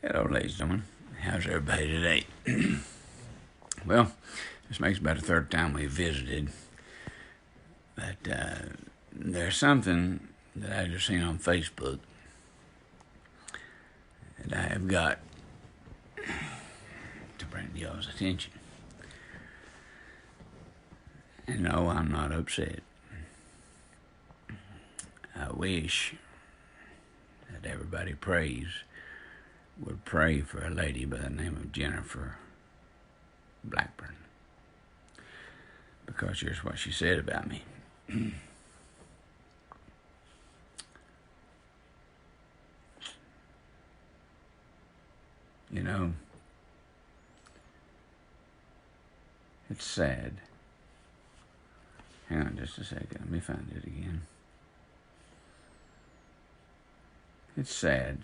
Hello, ladies and gentlemen. How's everybody today? Well, this makes about the third time we visited, but there's something that I just seen on Facebook that I have got to bring to y'all's attention. And no, I'm not upset. I wish that everybody would pray for a lady by the name of Jennifer Blackburn, because here's what she said about me. You know, it's sad. Hang on just a second. Let me find it again. It's sad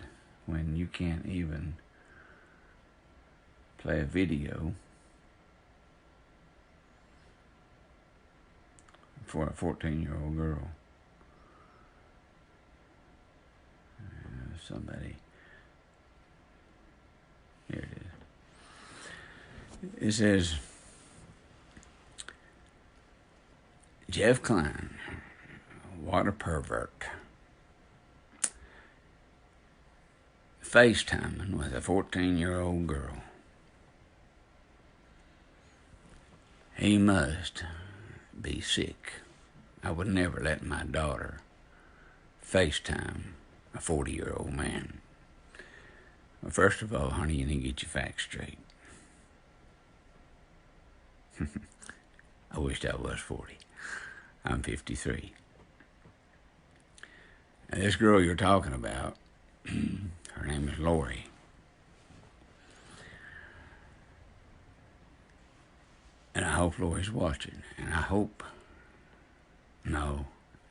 when you can't even play a video for a 14-year-old girl. Somebody. Here it is. It says, Jeff Klein, what a pervert. FaceTiming with a 14-year-old girl. He must be sick. I would never let my daughter FaceTime a 40-year-old man. Well, first of all, honey, you need to get your facts straight. I wished I was 40. I'm 53. Now, this girl you're talking about, her name is Lori. And I hope Lori's watching. And I hope... No,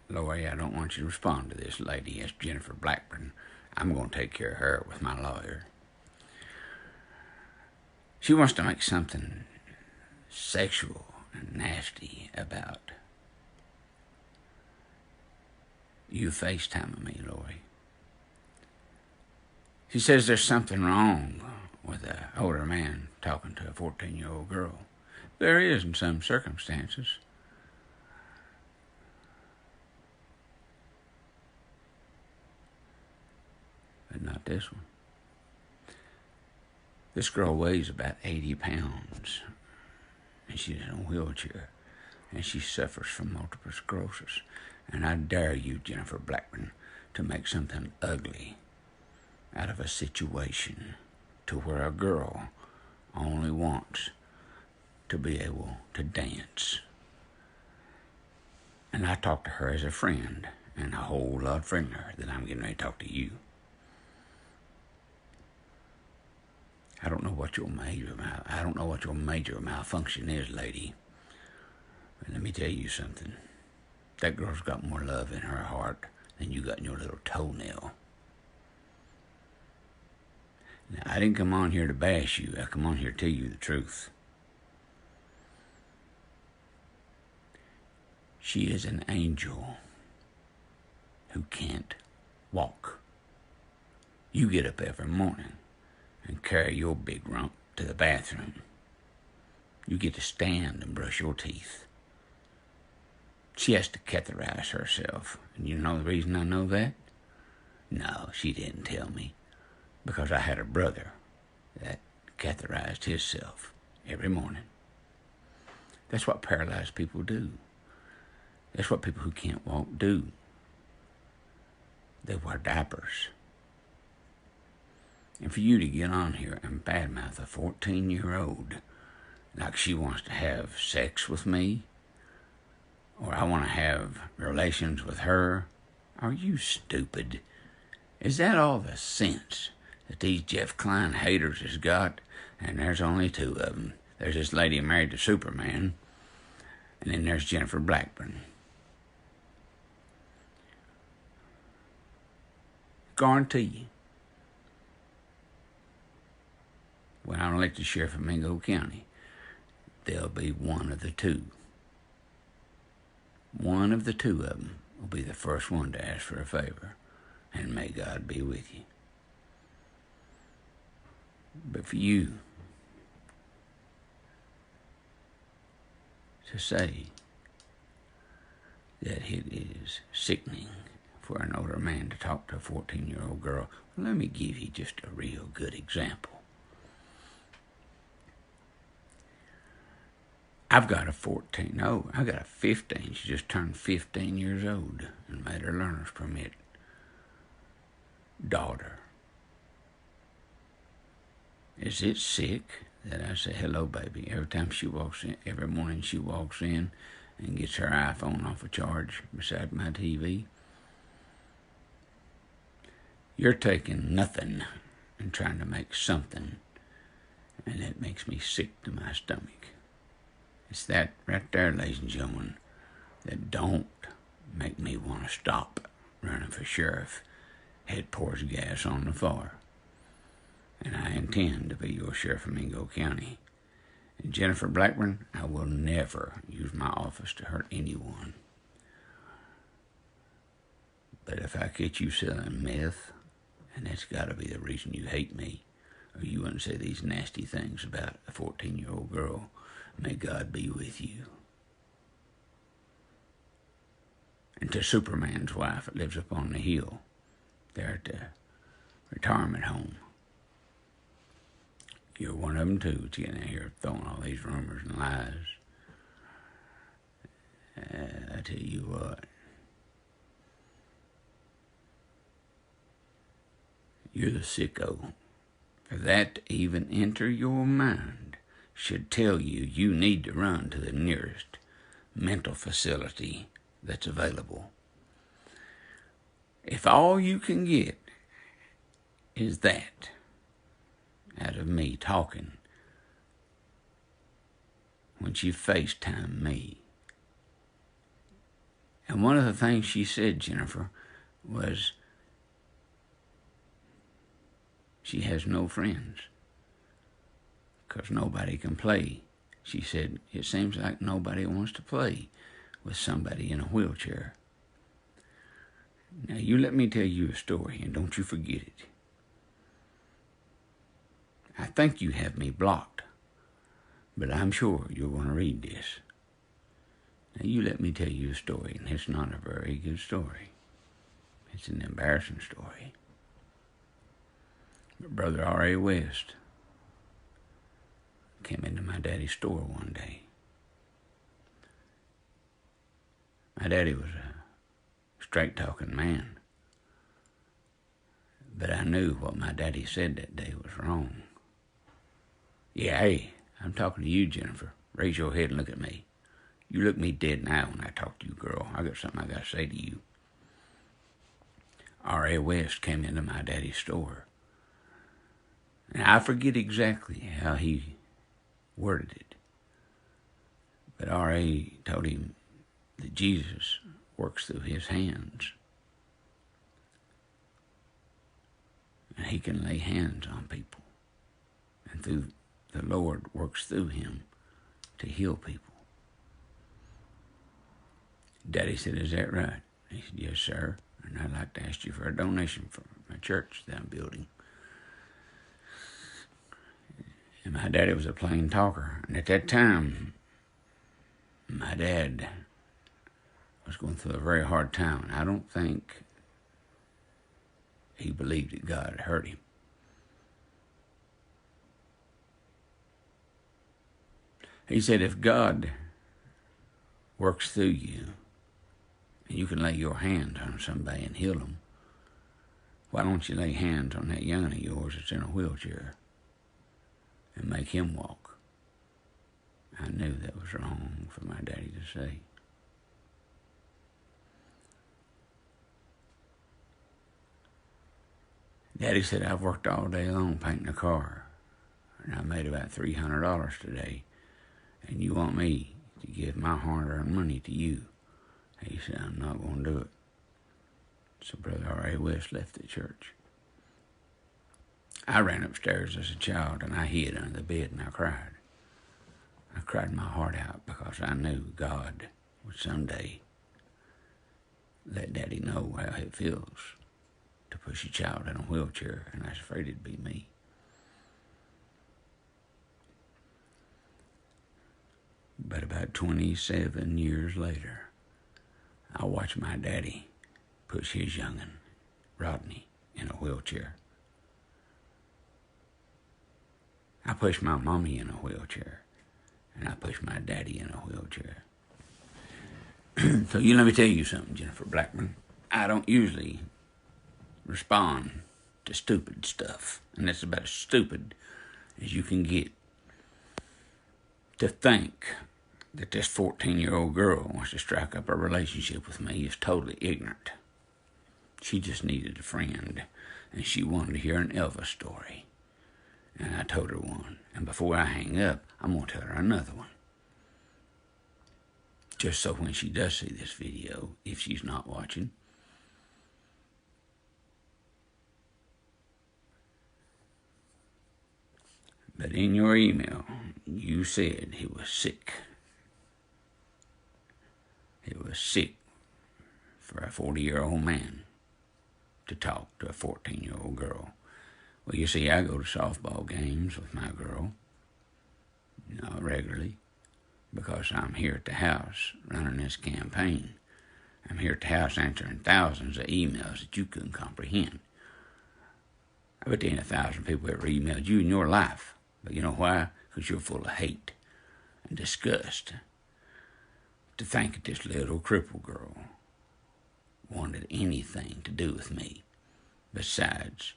Lori, I don't want you to respond to this lady. It's Jennifer Blackburn. I'm going to take care of her with my lawyer. She wants to make something sexual and nasty about you FaceTiming me, Lori. She says there's something wrong with an older man talking to a 14-year-old girl. There is in some circumstances. But not this one. This girl weighs about 80 pounds. And she's in a wheelchair. And she suffers from multiple sclerosis. And I dare you, Jennifer Blackburn, to make something ugly out of a situation to where a girl only wants to be able to dance. And I talk to her as a friend, and a whole lot friendlier than I'm getting ready to talk to you. I don't know what your major malfunction is, lady. But let me tell you something. That girl's got more love in her heart than you got in your little toenail. Now, I didn't come on here to bash you. I come on here to tell you the truth. She is an angel who can't walk. You get up every morning and carry your big rump to the bathroom. You get to stand and brush your teeth. She has to catheterize herself. And you know the reason I know that? No, she didn't tell me. Because I had a brother that catheterized himself every morning. That's what paralyzed people do. That's what people who can't walk do. They wear diapers. And for you to get on here and badmouth a 14-year-old like she wants to have sex with me, or I want to have relations with her, are you stupid? Is that all the sense that these Jeff Klein haters has got? And there's only two of them. There's this lady married to Superman, and then there's Jennifer Blackburn. Guarantee you, when I'm elected sheriff of Mingo County, there'll be one of the two. One of the two of them will be the first one to ask for a favor, and may God be with you. But for you to say that it is sickening for an older man to talk to a 14-year-old girl, well, let me give you just a real good example. I've got a 15. She just turned 15 years old and made her learner's permit. Daughter. Is it sick that I say hello, baby, every time she walks in, every morning she walks in and gets her iPhone off a charge beside my TV? You're taking nothing and trying to make something, and it makes me sick to my stomach. It's that right there, ladies and gentlemen, that don't make me want to stop running for sheriff. Head pours gas on the fire. And I intend to be your sheriff of Mingo County. And Jennifer Blackburn, I will never use my office to hurt anyone. But if I catch you selling meth, and that's got to be the reason you hate me, or you wouldn't say these nasty things about a 14-year-old girl, may God be with you. And to Superman's wife that lives up on the hill, there at the retirement home. You're one of them too, but you're getting out here throwing all these rumors and lies. I tell you what, you're the sicko. For that to even enter your mind should tell you you need to run to the nearest mental facility that's available. If all you can get is that out of me talking when she FaceTimed me. And one of the things she said, Jennifer, was she has no friends because nobody can play. She said, it seems like nobody wants to play with somebody in a wheelchair. Now, you let me tell you a story, and don't you forget it. I think you have me blocked, but I'm sure you're going to read this. Now, you let me tell you a story, and it's not a very good story. It's an embarrassing story. But Brother R.A. West came into my daddy's store one day. My daddy was a straight-talking man, but I knew what my daddy said that day was wrong. Yeah, hey, I'm talking to you, Jennifer. Raise your head and look at me. You look me dead in the eye when I talk to you, girl. I got something I got to say to you. R.A. West came into my daddy's store. And I forget exactly how he worded it. But R.A. told him that Jesus works through his hands. And he can lay hands on people. And the Lord works through him to heal people. Daddy said, is that right? He said, yes, sir. And I'd like to ask you for a donation for my church that I'm building. And my daddy was a plain talker. And at that time, my dad was going through a very hard time. And I don't think he believed that God had hurt him. He said, if God works through you, and you can lay your hands on somebody and heal them, why don't you lay hands on that young'un of yours that's in a wheelchair and make him walk? I knew that was wrong for my daddy to say. Daddy said, I've worked all day long painting a car, and I made about $300 today, and you want me to give my hard-earned money to you? He said, I'm not going to do it. So Brother R.A. West left the church. I ran upstairs as a child, and I hid under the bed, and I cried. I cried my heart out because I knew God would someday let Daddy know how it feels to push a child in a wheelchair, and I was afraid it'd be me. But about 27 years later, I watched my daddy push his young'un, Rodney, in a wheelchair. I pushed my mommy in a wheelchair, and I pushed my daddy in a wheelchair. So let me tell you something, Jennifer Blackburn. I don't usually respond to stupid stuff, and that's about as stupid as you can get. To think that this 14-year-old girl wants to strike up a relationship with me is totally ignorant. She just needed a friend, and she wanted to hear an Elvis story. And I told her one. And before I hang up, I'm going to tell her another one. Just so when she does see this video, if she's not watching, but in your email, you said he was sick. He was sick for a 40-year-old man to talk to a 14-year-old girl. Well, you see, I go to softball games with my girl, regularly, because I'm here at the house running this campaign. I'm here at the house answering thousands of emails that you couldn't comprehend. I bet there ain't 1,000 people ever emailed you in your life. But you know why? Because you're full of hate and disgust. To think that this little crippled girl wanted anything to do with me besides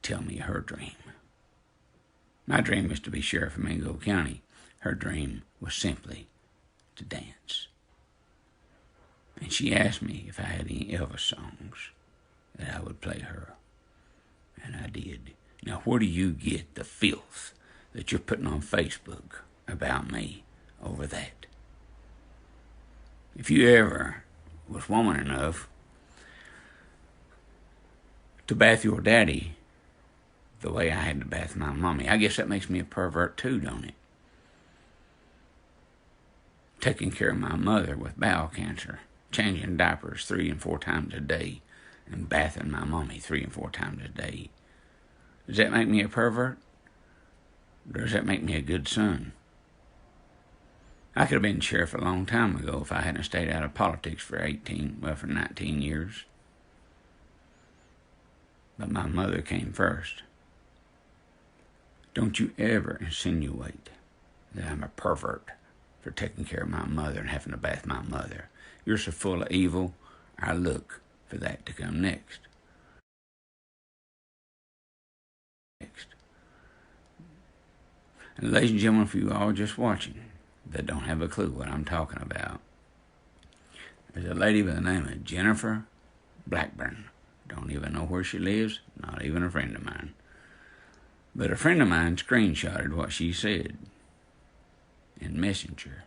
tell me her dream. My dream was to be sheriff of Mingo County. Her dream was simply to dance. And she asked me if I had any Elvis songs that I would play her. And I did. Now, where do you get the filth that you're putting on Facebook about me over that? If you ever was woman enough to bath your daddy the way I had to bath my mommy, I guess that makes me a pervert too, don't it? Taking care of my mother with bowel cancer, changing diapers 3 and 4 times a day, and bathing my mommy 3 and 4 times a day. Does that make me a pervert? Or does that make me a good son? I could have been sheriff a long time ago if I hadn't stayed out of politics for 19 years. But my mother came first. Don't you ever insinuate that I'm a pervert for taking care of my mother and having to bath my mother. You're so full of evil, I look for that to come next. And ladies and gentlemen, for you all just watching that don't have a clue what I'm talking about, there's a lady by the name of Jennifer Blackburn. Don't even know where she lives, not even a friend of mine. But a friend of mine screenshotted what she said in Messenger.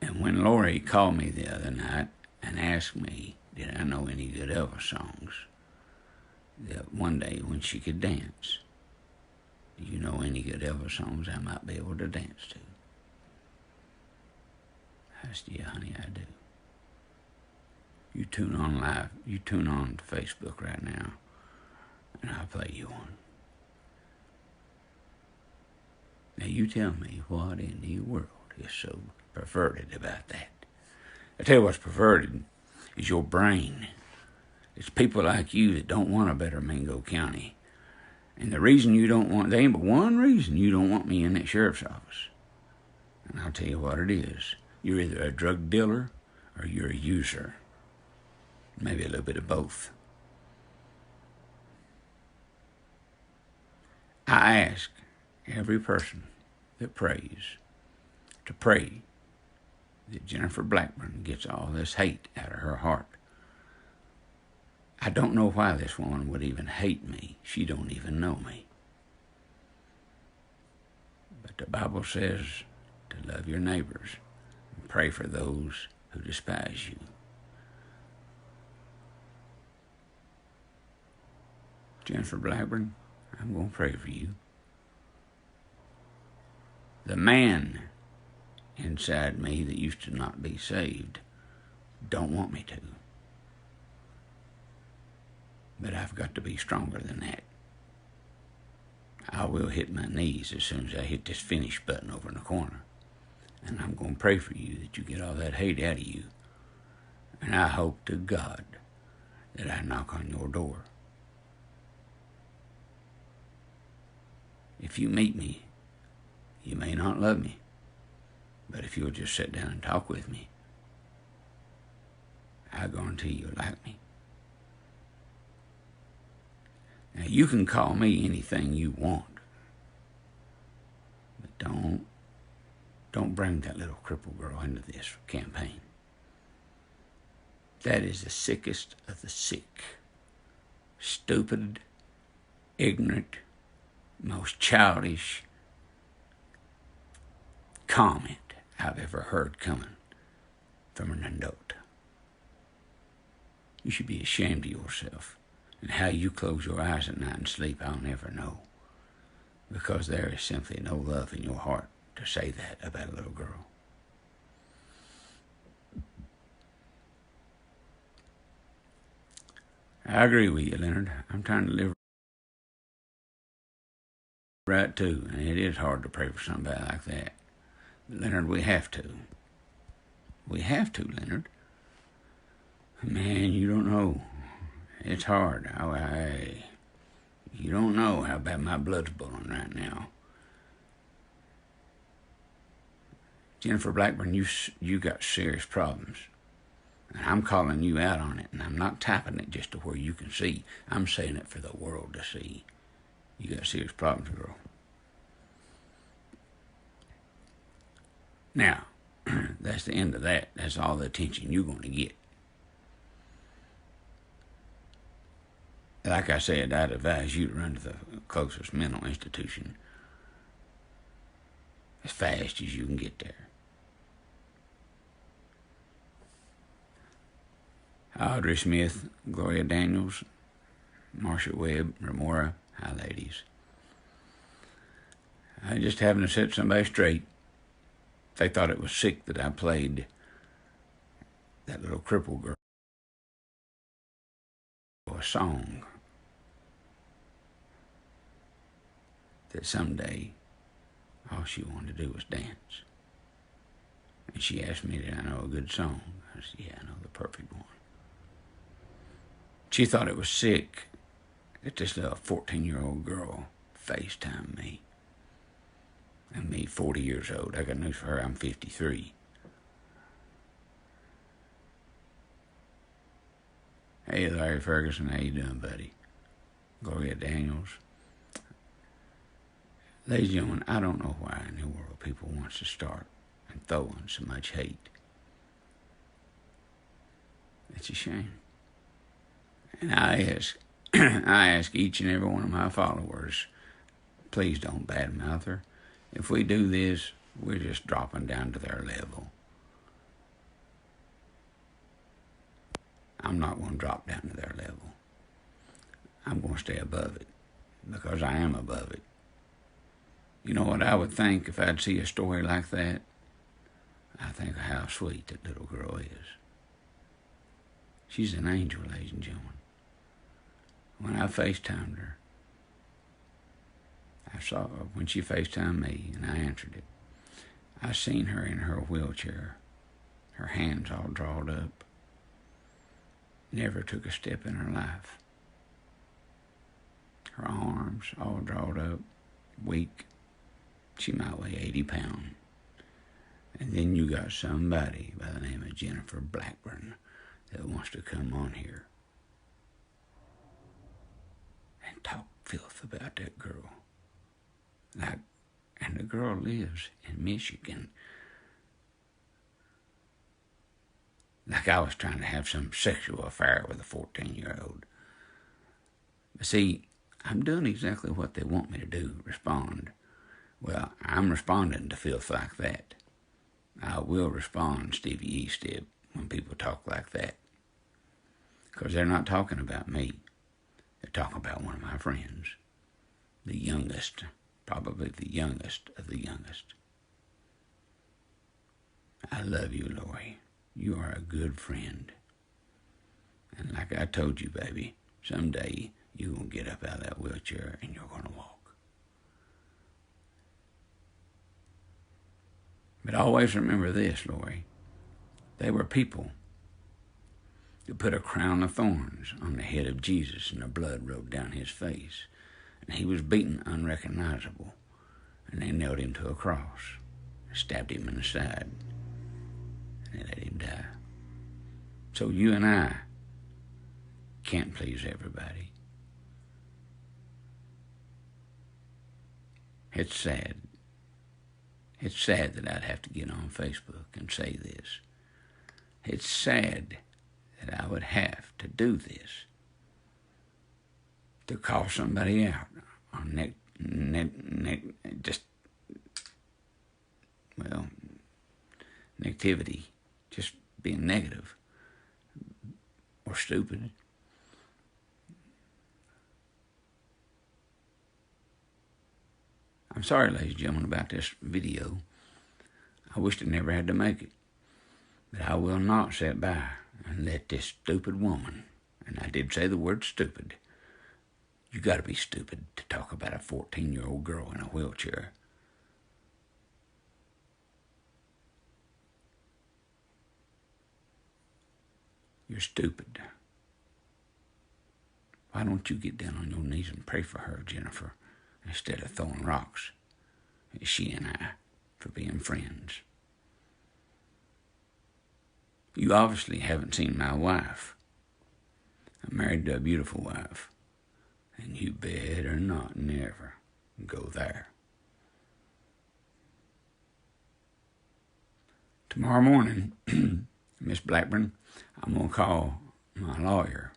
And when Lori called me the other night and asked me, did I know any good Elvis songs, that one day when she could dance, do you know any good Elvis songs I might be able to dance to? I said, yeah, honey, I do. You tune on live, you tune on to Facebook right now, and I'll play you one. Now you tell me what in the world is so perverted about that. I tell you what's perverted is your brain. It's people like you that don't want a better Mingo County. And the reason you don't want, there ain't but one reason you don't want me in that sheriff's office. And I'll tell you what it is. You're either a drug dealer or you're a user. Maybe a little bit of both. I ask every person that prays to pray that Jennifer Blackburn gets all this hate out of her heart. I don't know why this woman would even hate me. She don't even know me. But the Bible says to love your neighbors and pray for those who despise you. Jennifer Blackburn, I'm going to pray for you. The man inside me that used to not be saved don't want me to. But I've got to be stronger than that. I will hit my knees as soon as I hit this finish button over in the corner. And I'm going to pray for you that you get all that hate out of you. And I hope to God that I knock on your door. If you meet me, you may not love me, but if you'll just sit down and talk with me, I guarantee you'll like me. Now, you can call me anything you want, but don't bring that little crippled girl into this campaign. That is the sickest of the sick. Stupid, ignorant, most childish comment I've ever heard coming from an adult. You should be ashamed of yourself. And how you close your eyes at night and sleep, I'll never know. Because there is simply no love in your heart to say that about a little girl. I agree with you, Leonard. I'm trying to live right too, and it is hard to pray for somebody like that. But Leonard, we have to. We have to, Leonard. Man, you don't know. It's hard. You don't know how bad my blood's boiling right now. Jennifer Blackburn, you got serious problems. And I'm calling you out on it, and I'm not tapping it just to where you can see. I'm saying it for the world to see. You got serious problems, girl. Now, that's the end of that. That's all the attention you're going to get. Like I said, I'd advise you to run to the closest mental institution as fast as you can get there. Audrey Smith, Gloria Daniels, Marsha Webb, Remora, hi ladies. I just having to set somebody straight. They thought it was sick that I played that little crippled girl a song that someday all she wanted to do was dance. And she asked me, did I know a good song? I said, yeah, I know the perfect one. She thought it was sick that this little 14-year-old girl FaceTimed me. And me, 40 years old. I got news for her, I'm 53. Hey, Larry Ferguson, how you doing, buddy? Gloria Daniels. Ladies and gentlemen, I don't know why in the world people want to start and throwing so much hate. It's a shame. And I ask each and every one of my followers, please don't badmouth her. If we do this, we're just dropping down to their level. I'm not going to drop down to their level. I'm going to stay above it because I am above it. You know what I would think if I'd see a story like that? I think of how sweet that little girl is. She's an angel, ladies and gentlemen. When I FaceTimed her, I saw her when she FaceTimed me, and I answered it. I seen her in her wheelchair, her hands all drawn up. Never took a step in her life. Her arms all drawn up, weak. She might weigh 80 pounds. And then you got somebody by the name of Jennifer Blackburn that wants to come on here and talk filth about that girl. And the girl lives in Michigan. Like I was trying to have some sexual affair with a 14-year-old. But see, I'm doing exactly what they want me to do, respond. Well, I'm responding to filth like that. I will respond, Stevie E. Stib, when people talk like that. Because they're not talking about me. They're talking about one of my friends. The youngest, probably the youngest of the youngest. I love you, Lori. You are a good friend. And like I told you, baby, someday you're going to get up out of that wheelchair and you're going to walk. But always remember this, Lori. They were people who put a crown of thorns on the head of Jesus and the blood rolled down his face. And he was beaten unrecognizable. And they nailed him to a cross, stabbed him in the side, and they let him die. So you and I can't please everybody. It's sad. It's sad that I'd have to get on Facebook and say this. It's sad that I would have to do this, to call somebody out on negativity, just being negative or stupid. I'm sorry, ladies and gentlemen, about this video. I wished I never had to make it. But I will not sit by and let this stupid woman, and I did say the word stupid, you got to be stupid to talk about a 14-year-old girl in a wheelchair. You're stupid. Why don't you get down on your knees and pray for her, Jennifer, instead of throwing rocks at she and I for being friends? You obviously haven't seen my wife. I'm married to a beautiful wife, and you better not never go there. Tomorrow morning, Miss Blackburn, I'm going to call my lawyer,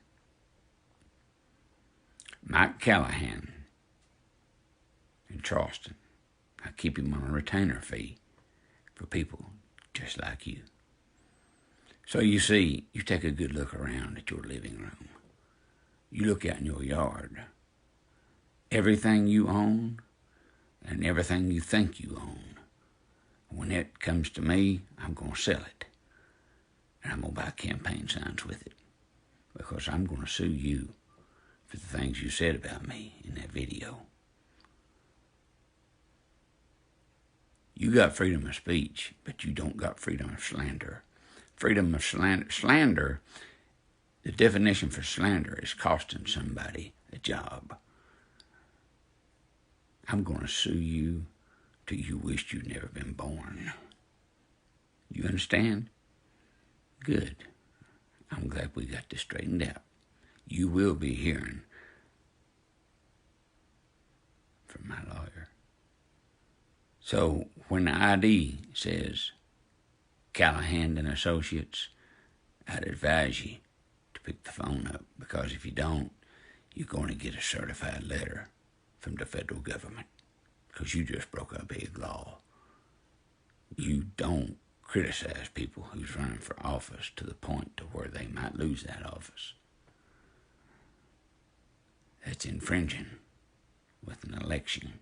Mike Callahan, in Charleston. I keep him on a retainer fee for people just like you. So you see, you take a good look around at your living room. You look out in your yard. Everything you own and everything you think you own, when it comes to me, I'm going to sell it. And I'm going to buy campaign signs with it, because I'm going to sue you for the things you said about me in that video. You got freedom of speech, but you don't got freedom of slander. Freedom of slander, the definition for slander is costing somebody a job. I'm going to sue you till you wished you'd never been born. You understand? Good. I'm glad we got this straightened out. You will be hearing from my lawyer. So when the ID says Callahan and Associates, I'd advise you to pick the phone up, because if you don't, you're going to get a certified letter from the federal government, because you just broke a big law. You don't criticize people who's running for office to the point to where they might lose that office. That's infringing with an election.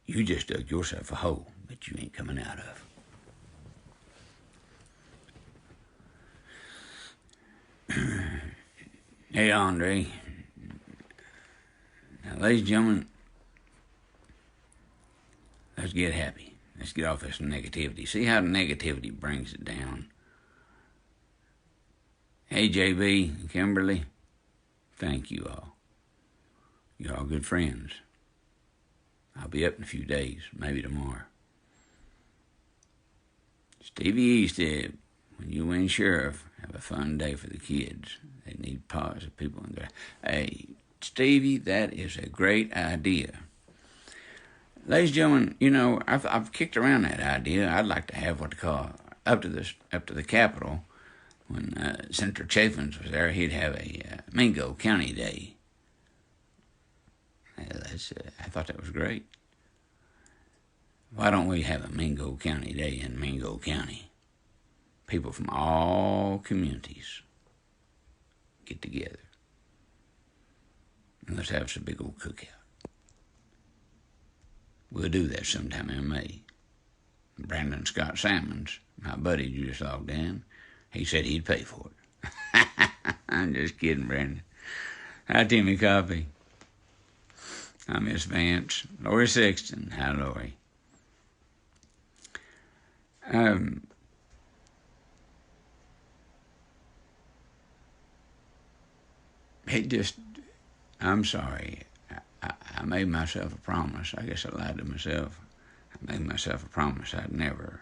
You just dug yourself a hole that you ain't coming out of. Hey, Andre. Now, ladies and gentlemen, let's get happy. Let's get off this negativity. See how negativity brings it down. Hey, JB and Kimberly, thank you all. You're all good friends. I'll be up in a few days, maybe tomorrow. Stevie E said, when you win sheriff, have a fun day for the kids. They need positive people in there. Hey, Stevie, that is a great idea. Ladies and gentlemen, you know, I've kicked around that idea. I'd like to have what they call up to the Capitol. When Senator Chaffins was there, he'd have a Mingo County Day. I thought that was great. Why don't we have a Mingo County Day in Mingo County? People from all communities get together. And let's have us a big old cookout. We'll do that sometime in May. Brandon Scott Salmons, my buddy who just logged in, he said he'd pay for it. I'm just kidding, Brandon. Hi, Timmy Coffee. Hi, Miss Vance. Lori Sexton. Hi, Lori. Um, it just, I'm sorry. I made myself a promise. I guess I lied to myself. I made myself a promise I'd never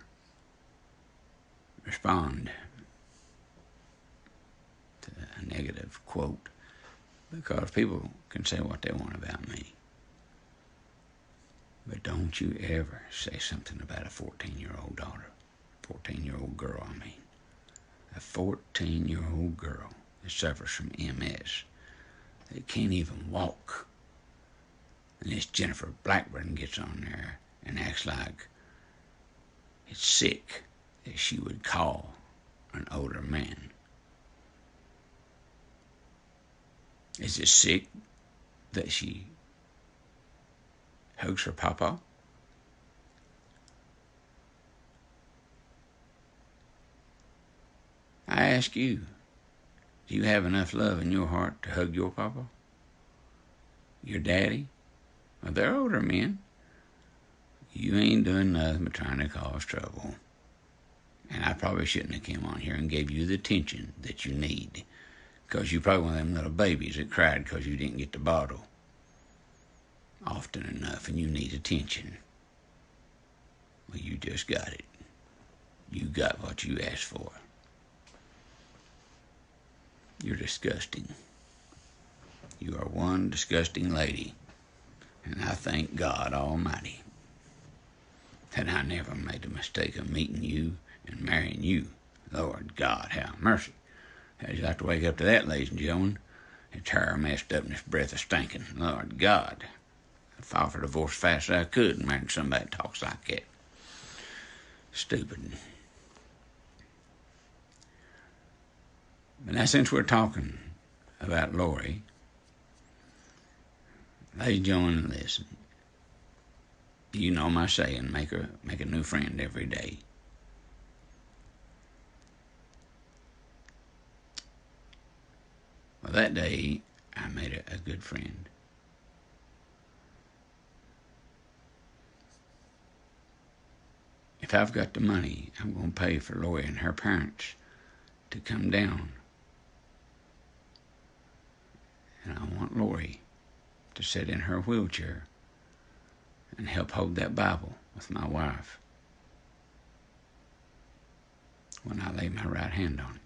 respond to a negative quote, because people can say what they want about me. But don't you ever say something about a 14-year-old daughter. 14-year-old girl, I mean. A 14-year-old girl that suffers from MS, that can't even walk. And this Jennifer Blackburn gets on there and acts like it's sick that she would call an older man. Is it sick that she hugs her papa? I ask you, do you have enough love in your heart to hug your papa? Your daddy? Well, they're older men. You ain't doing nothing but trying to cause trouble. And I probably shouldn't have come on here and gave you the attention that you need, because you probably one of them little babies that cried because you didn't get the bottle often enough, and you need attention. Well, you just got it. You got what you asked for. You're disgusting. You are one disgusting lady, and I thank God Almighty that I never made the mistake of meeting you and marrying you. Lord God, have mercy. How'd you like to wake up to that, ladies and gentlemen? His hair messed up and his breath is stinking. Lord God, I'd file for divorce as fast as I could and marry somebody that talks like that. Stupid. But now, since we're talking about Lori, ladies and gentlemen, listen. You know my saying, make a new friend every day. Well, that day, I made a good friend. If I've got the money, I'm going to pay for Lori and her parents to come down. And I want Lori to sit in her wheelchair and help hold that Bible with my wife when I lay my right hand on it.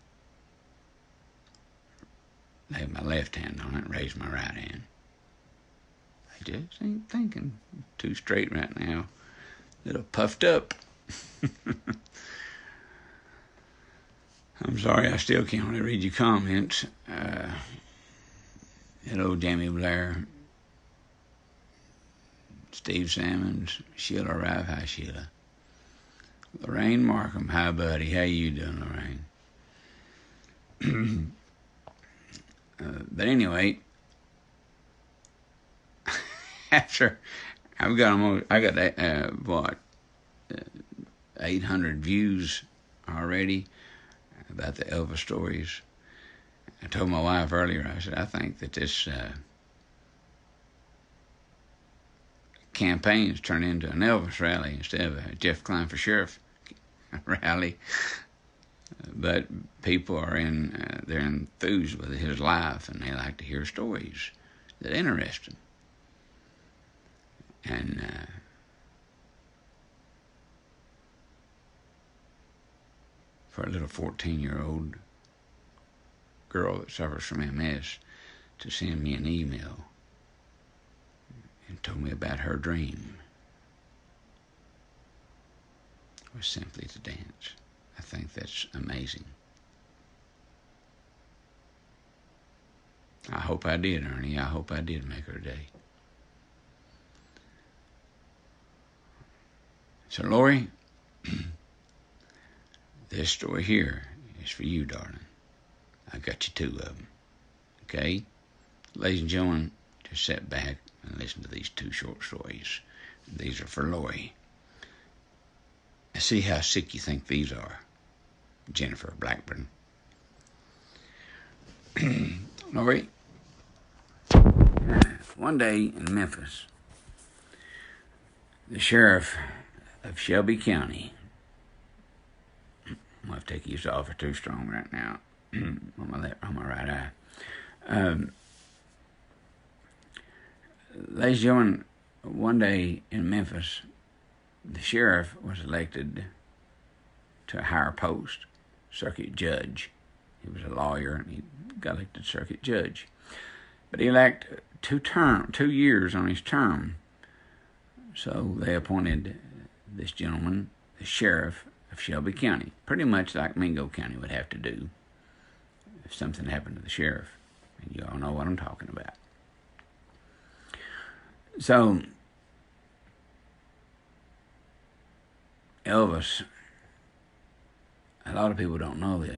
Lay my left hand on it and raise my right hand. I just ain't thinking too straight right now. A little puffed up. I'm sorry, I still can't really read your comments. Hello, Jamie Blair, Steve Sammons, Sheila Rive. Hi, Sheila. Lorraine Markham. Hi, buddy. How you doing, Lorraine? But anyway, after I got 800 views already about the Elvis stories. I told my wife earlier, I said, I think that this campaign's turned into an Elvis rally instead of a Jeff Klein for Sheriff rally. But people are they're enthused with his life, and they like to hear stories that interest them. And for a little 14-year-old girl that suffers from MS to send me an email and told me about her dream was simply to dance. I think that's amazing. I hope I did, Ernie. I hope I did make her day. So, Lori, this story here is for you, darling. I got you 2 of them. Okay? Ladies and gentlemen, just sit back and listen to these 2 short stories. These are for Lori. See how sick you think these are. Jennifer Blackburn. Lori, one day in Memphis, the sheriff of Shelby County I'm going to take you off. It's too strong right now on my right eye. Ladies and gentlemen, one day in Memphis, the sheriff was elected to a higher post, circuit judge. He was a lawyer and he got elected circuit judge. But he lacked 2 years on his term. So they appointed this gentleman the sheriff of Shelby County, pretty much like Mingo County would have to do if something happened to the sheriff. And you all know what I'm talking about. So Elvis, a lot of people don't know this,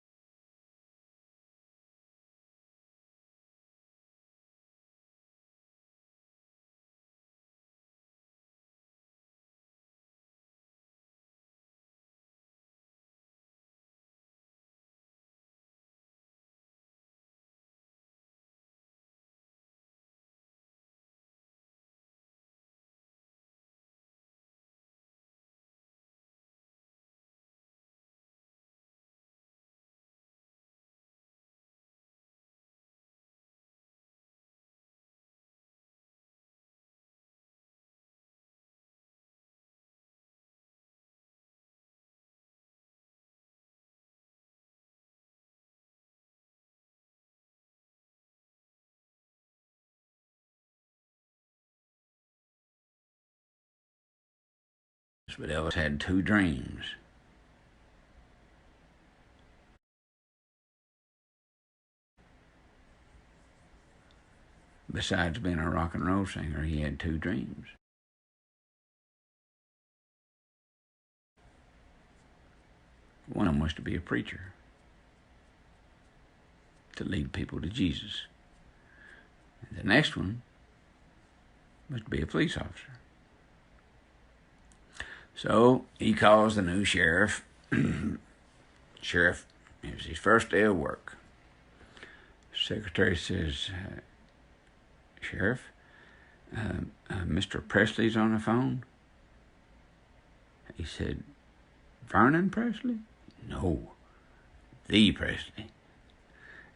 but Elvis had 2 dreams. Besides being a rock and roll singer, he had 2 dreams. One of them was to be a preacher, to lead people to Jesus. And the next one was to be a police officer. So he calls the new sheriff. Sheriff, it was his first day of work. Secretary says, Sheriff, Mr. Presley's on the phone. He said, Vernon Presley? No, the Presley.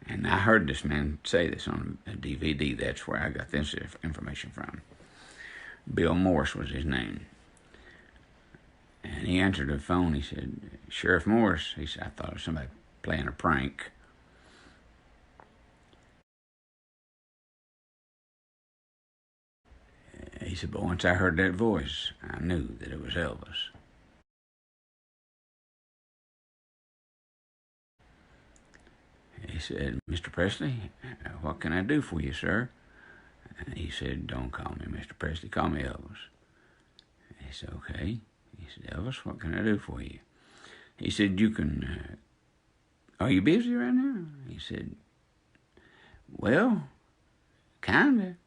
And I heard this man say this on a DVD. That's where I got this information from. Bill Morris was his name. And he answered the phone. He said, Sheriff Morris. He said, I thought it was somebody playing a prank. He said, but once I heard that voice, I knew that it was Elvis. He said, Mr. Presley, what can I do for you, sir? And he said, don't call me Mr. Presley, call me Elvis. He said, okay. He said, Elvis, what can I do for you? He said, you can, are you busy right now? He said, well, kinda.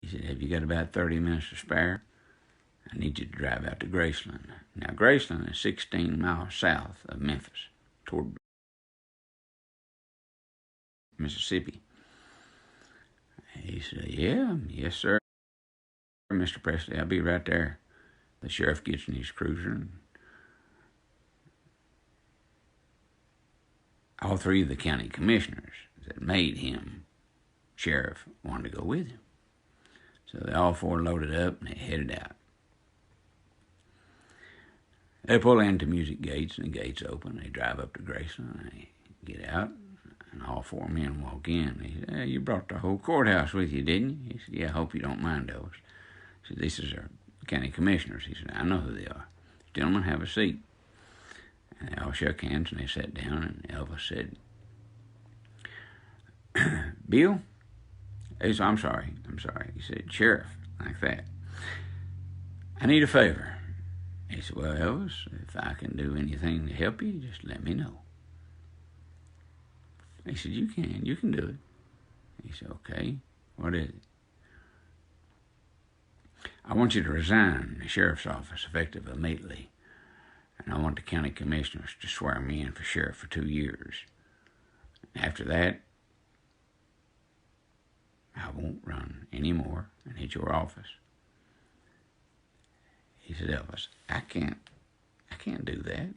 He said, have you got about 30 minutes to spare? I need you to drive out to Graceland. Now, Graceland is 16 miles south of Memphis, toward Mississippi. He said, yes, sir, Mr. Presley, I'll be right there. The sheriff gets in his cruiser, and all 3 of the county commissioners that made him sheriff wanted to go with him. So they all 4 loaded up and they headed out. They pull into Music Gates, and the gates open. They drive up to Graceland, and they get out, and all 4 men walk in. He said, hey, you brought the whole courthouse with you, didn't you? He said, yeah, I hope you don't mind, Elvis. He said, this is our county commissioners. He said, I know who they are. Gentlemen, have a seat. And they all shook hands, and they sat down, and Elvis said, Bill? He said, I'm sorry. He said, Sheriff, like that. I need a favor. He said, well, Elvis, if I can do anything to help you, just let me know. He said, you can do it. He said, okay, what is it? I want you to resign the sheriff's office effective immediately, and I want the county commissioners to swear me in for sheriff for 2 years. After that, I won't run anymore and hit your office. He said, Elvis, I I can't do that.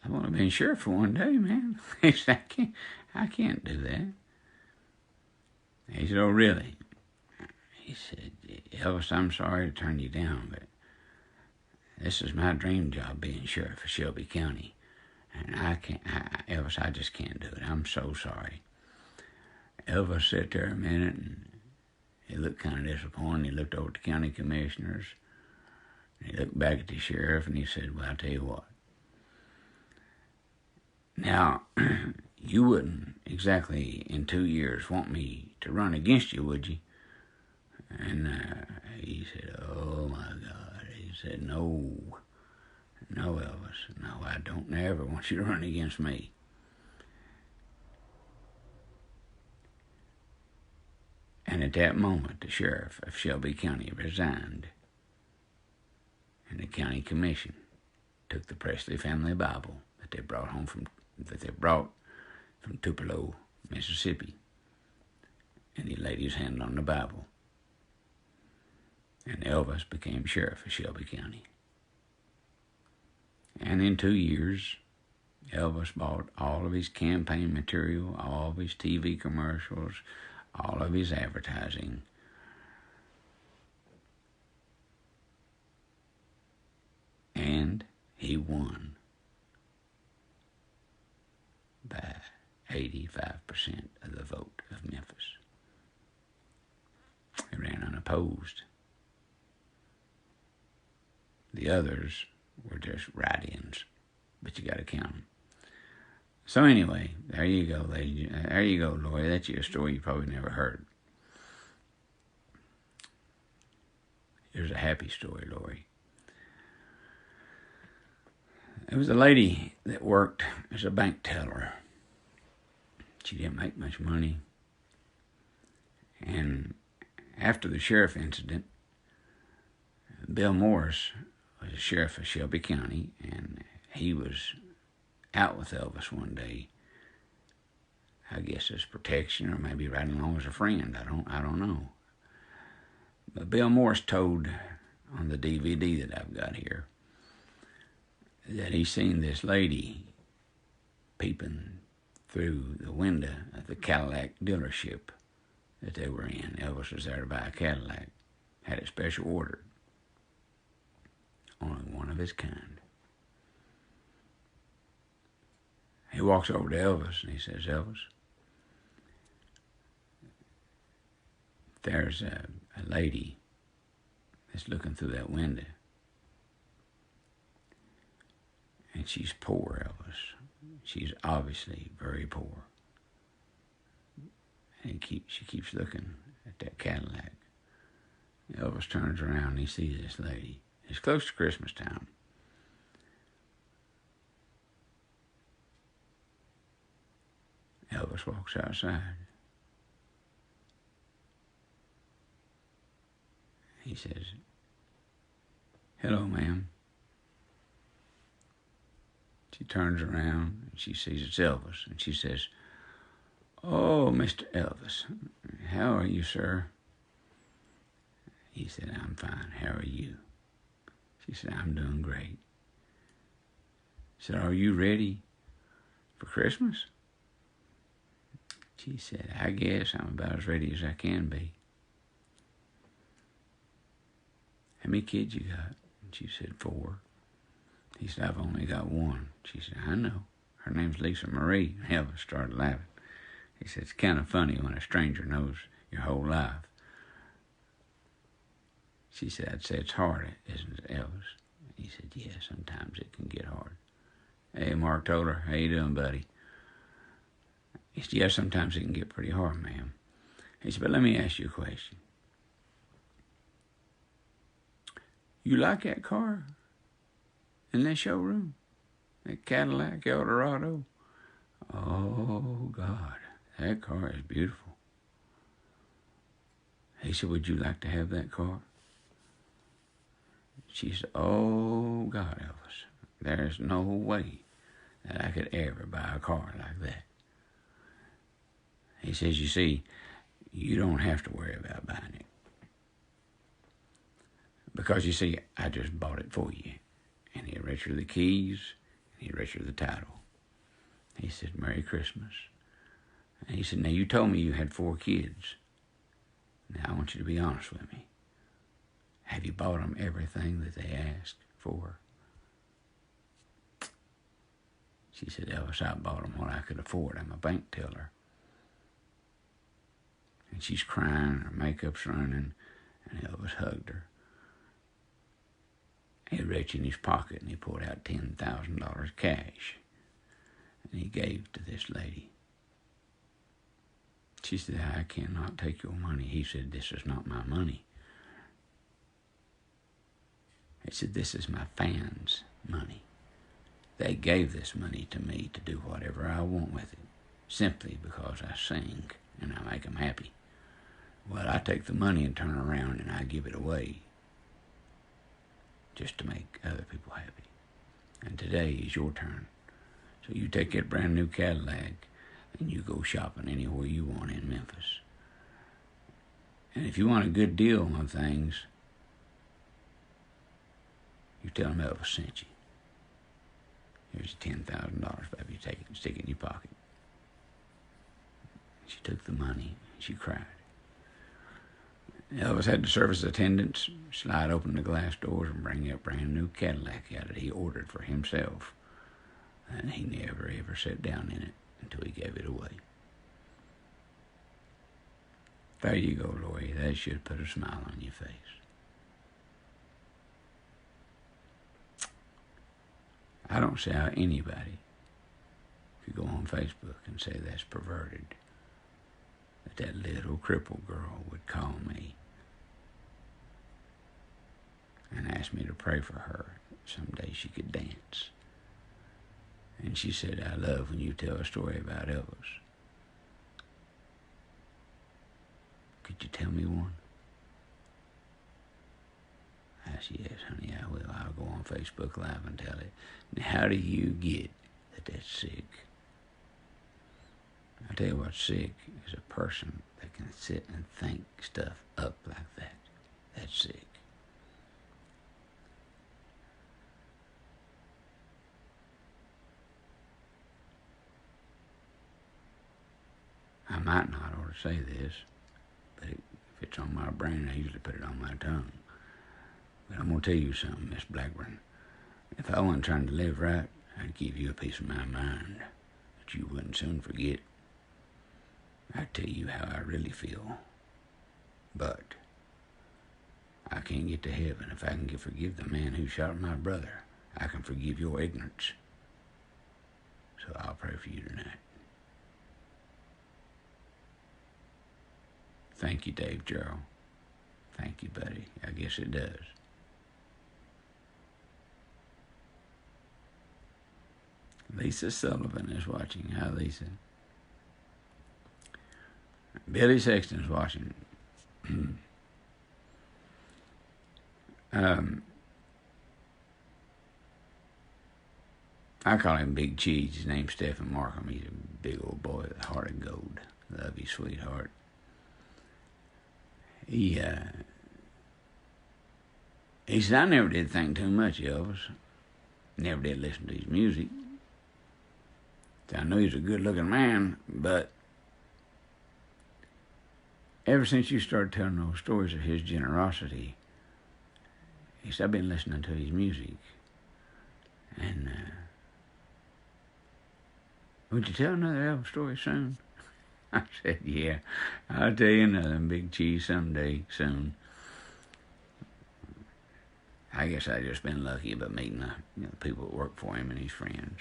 I've only been sheriff for one day, man. He said, I can't do that. He said, oh, really? He said, Elvis, I'm sorry to turn you down, but this is my dream job, being sheriff of Shelby County. And Elvis, I just can't do it. I'm so sorry. Elvis sat there a minute, and he looked kind of disappointed. He looked over at the county commissioners, and he looked back at the sheriff, and he said, well, I'll tell you what. Now, you wouldn't exactly in 2 years want me to run against you, would you? And he said, oh, my God. He said, no, Elvis. No, I don't ever want you to run against me. And at that moment, the sheriff of Shelby County resigned, and the county commission took the Presley family Bible that they brought from Tupelo, Mississippi, and he laid his hand on the Bible, and Elvis became sheriff of Shelby County. And in 2 years, Elvis bought all of his campaign material, all of his TV commercials, all of his advertising. And he won by 85% of the vote of Memphis. He ran unopposed. The others were just write-ins, but you got to count them. So anyway, there you go, lady. There you go, Lori. That's your story you probably never heard. Here's a happy story, Lori. There was a lady that worked as a bank teller. She didn't make much money. And after the sheriff incident, Bill Morris was the sheriff of Shelby County, and he was out with Elvis one day. I guess as protection, or maybe riding along as a friend. I don't know. But Bill Morris told on the DVD that I've got here that he seen this lady peeping through the window of the Cadillac dealership that they were in. Elvis was there to buy a Cadillac, had it special ordered. Only one of his kind. He walks over to Elvis and he says, Elvis, there's a lady that's looking through that window. And she's poor, Elvis. She's obviously very poor. And she keeps looking at that Cadillac. Elvis turns around and he sees this lady. It's close to Christmas time. Elvis walks outside. He says, hello, ma'am. She turns around and she sees it's Elvis. And she says, oh, Mr. Elvis, how are you, sir? He said, I'm fine. How are you? She said, I'm doing great. He said, are you ready for Christmas? She said, I guess I'm about as ready as I can be. How many kids you got? And she said, 4. He said, I've only got 1. She said, I know. Her name's Lisa Marie. Elvis started laughing. He said, it's kind of funny when a stranger knows your whole life. She said, I'd say it's hard, isn't it, Elvis? He said, yeah, sometimes it can get hard. Hey, Mark told her, how you doing, buddy? He said, yeah, sometimes it can get pretty hard, ma'am. He said, but let me ask you a question. You like that car in that showroom? That Cadillac Eldorado? Oh, God, that car is beautiful. He said, would you like to have that car? She said, oh, God, Elvis, there's no way that I could ever buy a car like that. He says, you see, you don't have to worry about buying it. Because, you see, I just bought it for you. And he reached her the keys, and he reached her the title. He said, Merry Christmas. And he said, now you told me you had 4 kids. Now I want you to be honest with me. Have you bought them everything that they asked for? She said, Elvis, I bought them what I could afford. I'm a bank teller. And she's crying, her makeup's running, and Elvis hugged her. He reached in his pocket and he pulled out $10,000 cash. And he gave to this lady. She said, I cannot take your money. He said, this is not my money. He said, this is my fans' money. They gave this money to me to do whatever I want with it, simply because I sing and I make them happy. Well, I take the money and turn around and I give it away just to make other people happy. And today is your turn. So you take that brand new Cadillac and you go shopping anywhere you want in Memphis. And if you want a good deal on things, you tell them Elvis sent you. Here's your $10,000, baby. Take it and stick it in your pocket. She took the money and she cried. Elvis had the service attendants slide open the glass doors and bring that brand new Cadillac out that he ordered for himself. And he never ever sat down in it until he gave it away. There you go, Lori. That should put a smile on your face. I don't see how anybody could go on Facebook and say that's perverted. That little crippled girl would call me and ask me to pray for her. Someday she could dance. And she said, I love when you tell a story about Elvis. Could you tell me one? I said, yes, honey, I will. I'll go on Facebook Live and tell it. Now, how do you get that that's sick? I tell you what's sick is a person that can sit and think stuff up like that. That's sick. I might not ought to say this, but if it's on my brain, I usually put it on my tongue. But I'm going to tell you something, Miss Blackburn. If I wasn't trying to live right, I'd give you a piece of my mind that you wouldn't soon forget. I'd tell you how I really feel. But I can't get to heaven if I can forgive the man who shot my brother. I can forgive your ignorance. So I'll pray for you tonight. Thank you, Dave Jarrell. Thank you, buddy. I guess it does. Lisa Sullivan is watching. Hi, Lisa. Billy Sexton's watching. I call him Big Cheese. His name's Stephen Markham. He's a big old boy with a heart of gold. Love you, sweetheart. He said, I never did think too much of Elvis. Never did listen to his music. I know he's a good-looking man, but ever since you started telling those stories of his generosity, he said, I've been listening to his music. And would you tell another Elvis story soon? I said, yeah, I'll tell you another Big Cheese someday soon. I guess I just been lucky about meeting the people that work for him and his friends.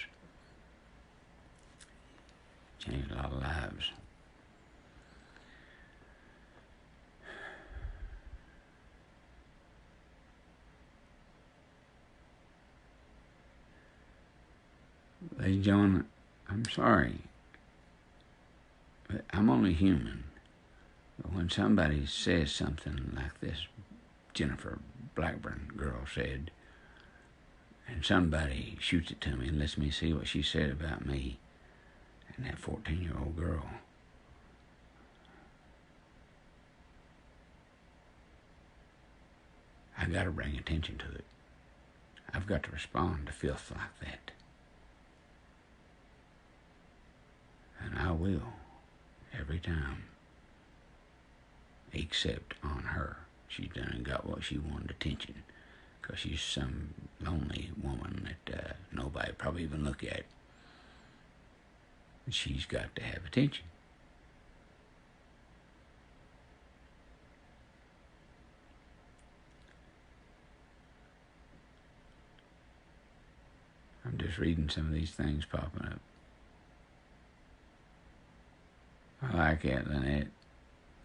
Changed a lot of lives. Ladies and gentlemen, I'm sorry, but I'm only human. But when somebody says something like this Jennifer Blackburn girl said, and somebody shoots it to me and lets me see what she said about me and that 14-year-old girl, I gotta bring attention to it. I've got to respond to filth like that. And I will, every time. Except on her. She's done and got what she wanted, attention. Because she's some lonely woman that nobody probably even look at. She's got to have attention. I'm just reading some of these things popping up. I like that, Lynette.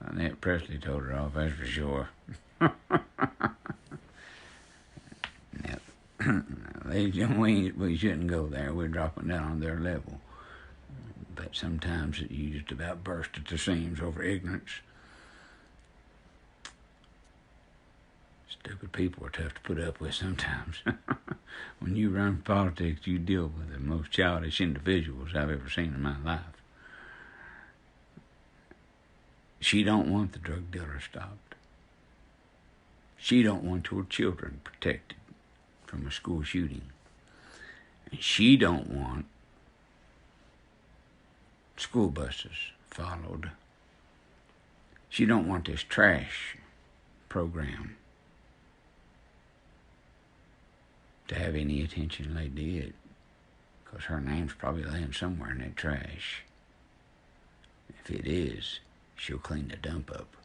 Lynette Presley told her off, that's for sure. We shouldn't go there. We're dropping down on their level. But sometimes you just about burst at the seams over ignorance. Stupid people are tough to put up with sometimes. When you run for politics, you deal with the most childish individuals I've ever seen in my life. She don't want the drug dealer stopped. She don't want her children protected from a school shooting. And she don't want school buses followed. She don't want this trash program to have any attention laid to it, because her name's probably laying somewhere in that trash. If it is, she'll clean the dump up.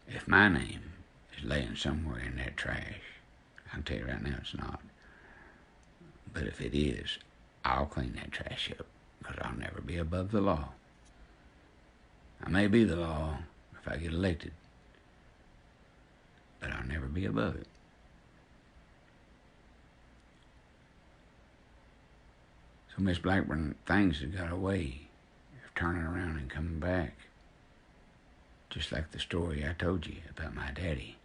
If my name is laying somewhere in that trash, I'll tell you right now it's not. But if it is, I'll clean that trash up, because I'll never be above the law. I may be the law if I get elected, but I'll never be above it. So Miss Blackburn, things have got a way of turning around and coming back. Just like the story I told you about my daddy.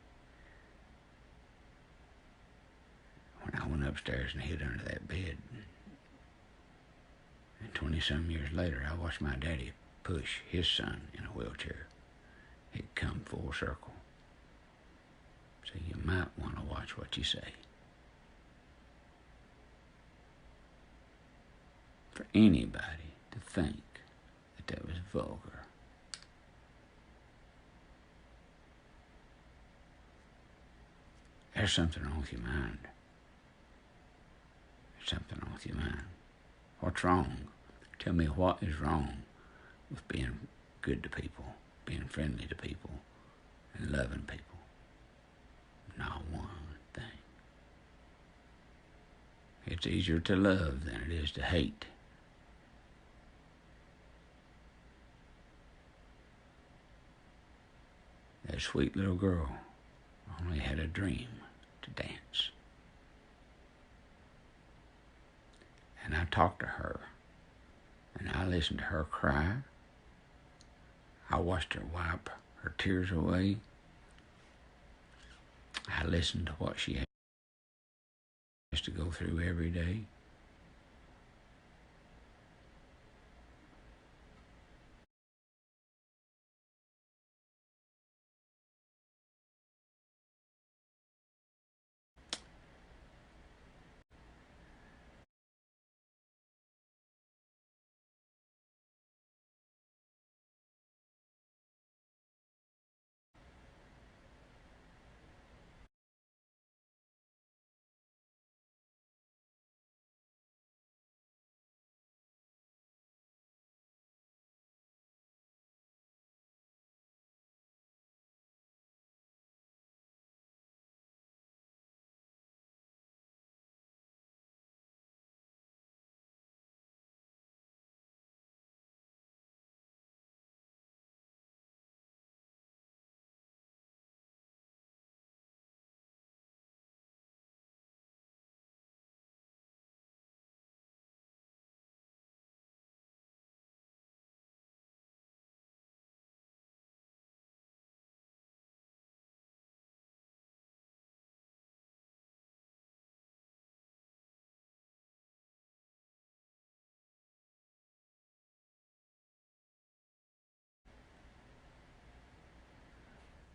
When I went upstairs and hid under that bed, and 20-some years later, I watched my daddy push his son in a wheelchair. It come full circle. So you might want to watch what you say. For anybody to think that was vulgar. There's something wrong with your mind. There's something wrong with your mind. What's wrong? Tell me what is wrong with being good to people, being friendly to people, and loving people. Not one thing. It's easier to love than it is to hate. That sweet little girl only had a dream to dance. And I talked to her, and I listened to her cry. I watched her wipe her tears away. I listened to what she has to go through every day.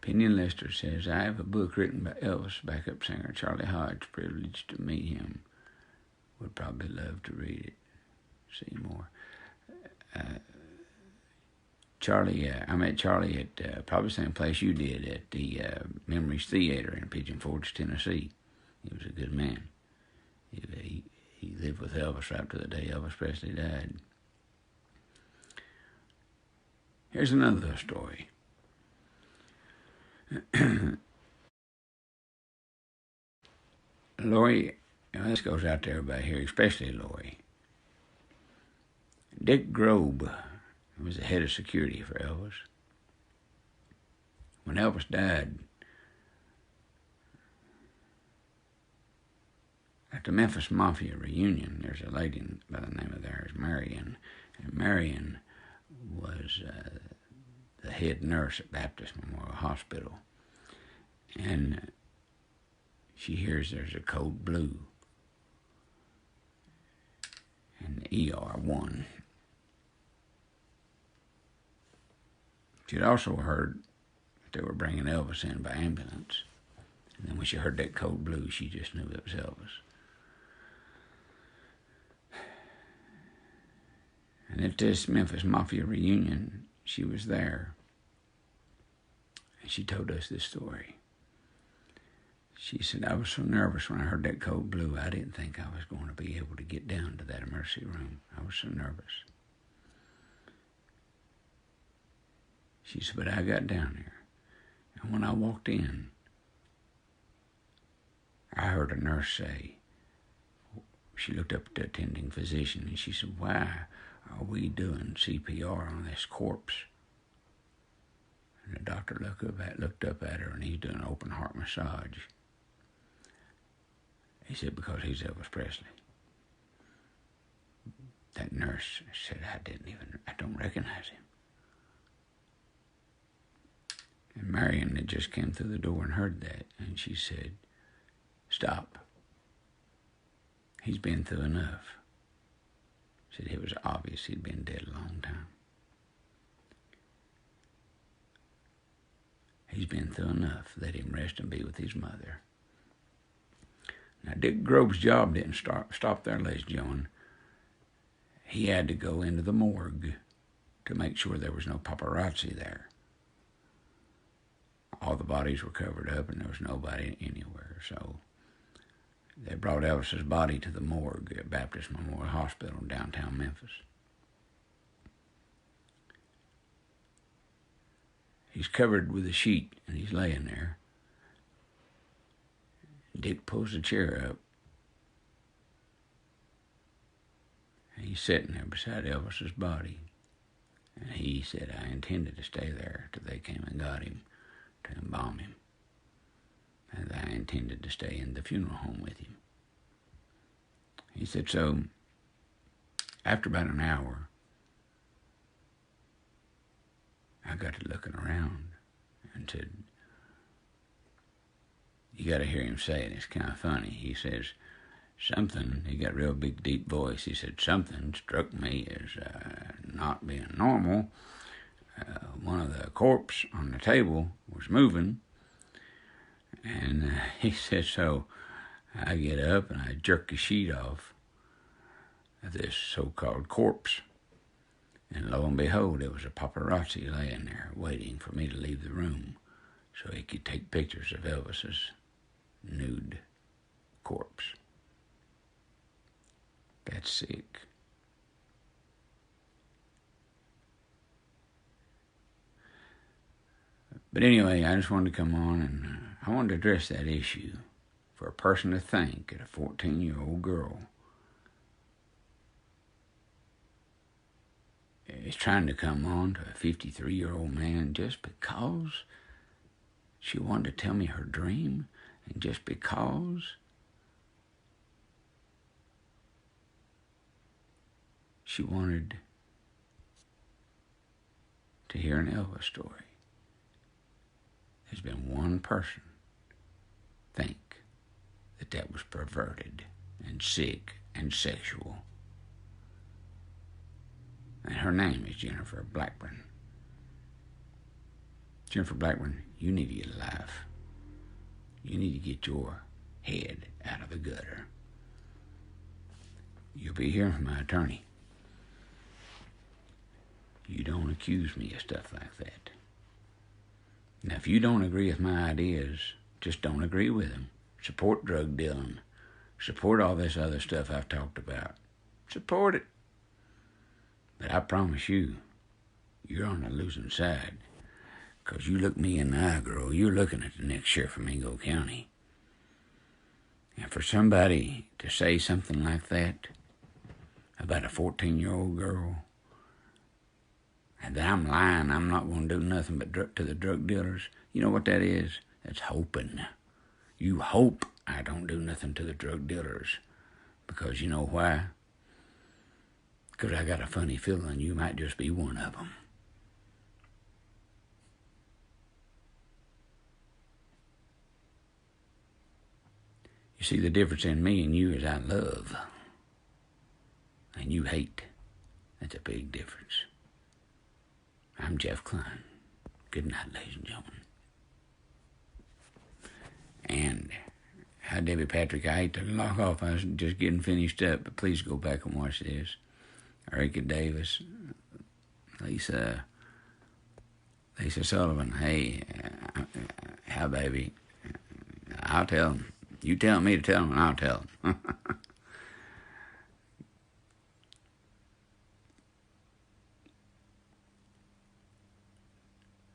Penny Lester says, I have a book written by Elvis backup singer Charlie Hodge. Privileged to meet him. Would probably love to read it. See more. Charlie, I met Charlie at probably the same place you did, at the Memories Theater in Pigeon Forge, Tennessee. He was a good man. He lived with Elvis right up to the day Elvis Presley died. Here's another story. Lori, this goes out to everybody here, especially Lori. Dick Grobe was the head of security for Elvis. When Elvis died, at the Memphis Mafia reunion, there's a lady by the name of theirs, Marion, and Marion was the head nurse at Baptist Memorial Hospital, and she hears there's a code blue in the ER1. She'd also heard that they were bringing Elvis in by ambulance. And then when she heard that code blue, she just knew it was Elvis. And at this Memphis Mafia reunion, she was there. And she told us this story. She said, I was so nervous when I heard that code blue, I didn't think I was going to be able to get down to that emergency room. I was so nervous. She said, but I got down there. And when I walked in, I heard a nurse say, she looked up at the attending physician and she said, why are we doing CPR on this corpse? And the doctor looked up at her and he's doing an open heart massage. He said, because he's Elvis Presley. That nurse said, I don't recognize him. And Marion had just came through the door and heard that, and she said, stop. He's been through enough. Said it was obvious he'd been dead a long time. He's been through enough. Let him rest and be with his mother. Now, Dick Grobe's job didn't stop there, ladies and gentlemen. He had to go into the morgue to make sure there was no paparazzi there. All the bodies were covered up and there was nobody anywhere. So they brought Elvis's body to the morgue at Baptist Memorial Hospital in downtown Memphis. He's covered with a sheet and he's laying there. Dick pulls the chair up. And he's sitting there beside Elvis's body. And he said, I intended to stay there till they came and got him to embalm him. And I intended to stay in the funeral home with him. He said, so after about an hour, I got to looking around and said, you got to hear him say it. It's kind of funny. He says, something, he got a real big, deep voice. He said, something struck me as not being normal. One of the corpses on the table was moving. And he said, so I get up and I jerk the sheet off of this so-called corpse. And lo and behold, there was a paparazzi laying there waiting for me to leave the room so he could take pictures of Elvis's nude corpse. That's sick. But anyway, I just wanted to come on and I wanted to address that issue. For a person to think that a 14-year-old girl is trying to come on to a 53-year-old man just because she wanted to tell me her dream, and just because she wanted to hear an Elvis story. There's been one person think that was perverted and sick and sexual. And her name is Jennifer Blackburn. Jennifer Blackburn, you need to get a life. You need to get your head out of the gutter. You'll be hearing from my attorney. You don't accuse me of stuff like that. Now, if you don't agree with my ideas, just don't agree with them. Support drug dealing. Support all this other stuff I've talked about. Support it. But I promise you, you're on the losing side. Because you look me in the eye, girl, you're looking at the next sheriff of Mingo County. And for somebody to say something like that about a 14-year-old girl, and that I'm lying, I'm not going to do nothing but to the drug dealers, you know what that is? That's hoping. You hope I don't do nothing to the drug dealers. Because you know why? Because I got a funny feeling you might just be one of them. You see, the difference in me and you is I love, and you hate. That's a big difference. I'm Jeff Klein. Good night, ladies and gentlemen. And hi, Debbie Patrick. I hate to log off. I was just getting finished up, but please go back and watch this. Erica Davis, Lisa Sullivan. Hey, hi, baby. I'll tell them. You tell me to tell them, and I'll tell them.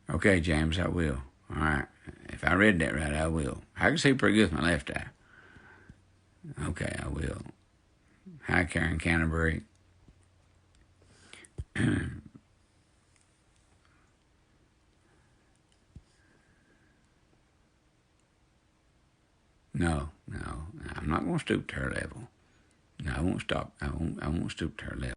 Okay, James, I will. All right. If I read that right, I will. I can see pretty good with my left eye. Okay, I will. Hi, Karen Canterbury. No, I'm not going to stoop to her level. No, I won't stoop to her level.